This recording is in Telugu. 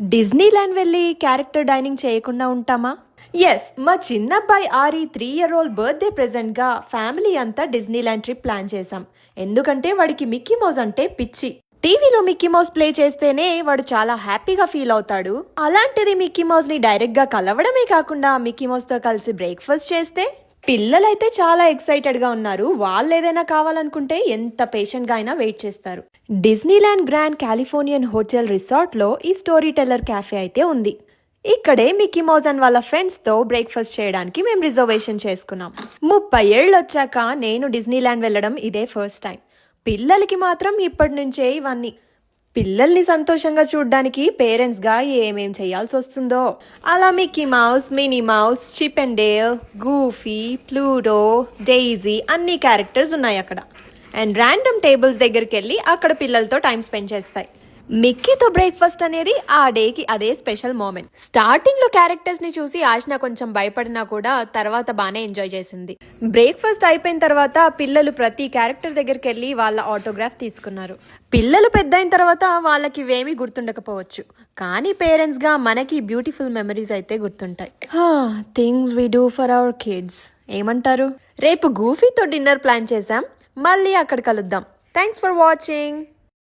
డిజ్నీలాండ్ వెళ్ళి క్యారెక్టర్ డైనింగ్ చేయకుండా ఉంటామా? ఎస్, మా చిన్నబ్బాయి ఆరి 3 year-old బర్త్డే ప్రెజెంట్గా ఫ్యామిలీ అంతా డిజ్నీలాండ్ ట్రిప్ ప్లాన్ చేశాం. ఎందుకంటే వాడికి మిక్కీ మౌస్ అంటే పిచ్చి. టీవీలో మిక్కీ మౌస్ ప్లే చేస్తేనే వాడు చాలా హ్యాపీగా ఫీల్ అవుతాడు. అలాంటిది మిక్కీ మౌస్ ని డైరెక్ట్ గా కలవడమే కాకుండా మిక్కీ మౌస్ తో కలిసి బ్రేక్ఫాస్ట్ చేస్తే పిల్లలైతే చాలా ఎక్సైటెడ్ గా ఉన్నారు. వాళ్ళు ఏదైనా కావాలనుకుంటే ఎంత పేషెంట్ గా అయినా వెయిట్ చేస్తారు. డిజ్నీలాండ్ గ్రాండ్ కాలిఫోర్నియన్ హోటల్ రిసార్ట్ లో ఈ స్టోరీ టెల్లర్ క్యాఫే అయితే ఉంది. ఇక్కడే మిక్కీ మౌస్ అండ్ వాళ్ళ ఫ్రెండ్స్ తో బ్రేక్ఫాస్ట్ చేయడానికి మేము రిజర్వేషన్ చేసుకున్నాం. 30 ఏళ్ళు వచ్చాక నేను డిజ్నీలాండ్ వెళ్ళడం ఇదే ఫస్ట్ టైం. పిల్లలకి మాత్రం ఇప్పటి నుంచే ఇవన్నీ. పిల్లల్ని సంతోషంగా చూడ్డానికి పేరెంట్స్గా ఏమేం చేయాల్సి వస్తుందో. అలా Mickey Mouse, Minnie Mouse, Chip and Dale, Goofy, Pluto, Daisy అన్ని క్యారెక్టర్స్ ఉన్నాయి అక్కడ. అండ్ ర్యాండమ్ టేబుల్స్ దగ్గరికి వెళ్ళి అక్కడ పిల్లలతో టైం స్పెండ్ చేస్తాయి. మిక్కీతో బ్రేక్ఫాస్ట్ అనేది ఆ డేకి అదే స్పెషల్ మూమెంట్. స్టార్టింగ్ లో క్యారెక్టర్స్ ని చూసి ఆశన కొంచెం భయపడినా కూడా తర్వాత బానే ఎంజాయ్ చేసింది. బ్రేక్ఫాస్ట్ అయిపోయిన తర్వాత పిల్లలు ప్రతి క్యారెక్టర్ దగ్గరికి వెళ్ళి వాళ్ళ ఆటోగ్రాఫ్ తీసుకున్నారు. పిల్లలు పెద్ద అయిన తర్వాత వాళ్ళకి ఇవేమీ గుర్తుండకపోవచ్చు, కానీ పేరెంట్స్ గా మనకి బ్యూటిఫుల్ మెమరీస్ అయితే గుర్తుంటాయి. Things we do for our kids. ఏమంటారు? రేపు గూఫీతో డిన్నర్ ప్లాన్ చేసాం. మళ్ళీ అక్కడ కలుద్దాం. Thanks for watching.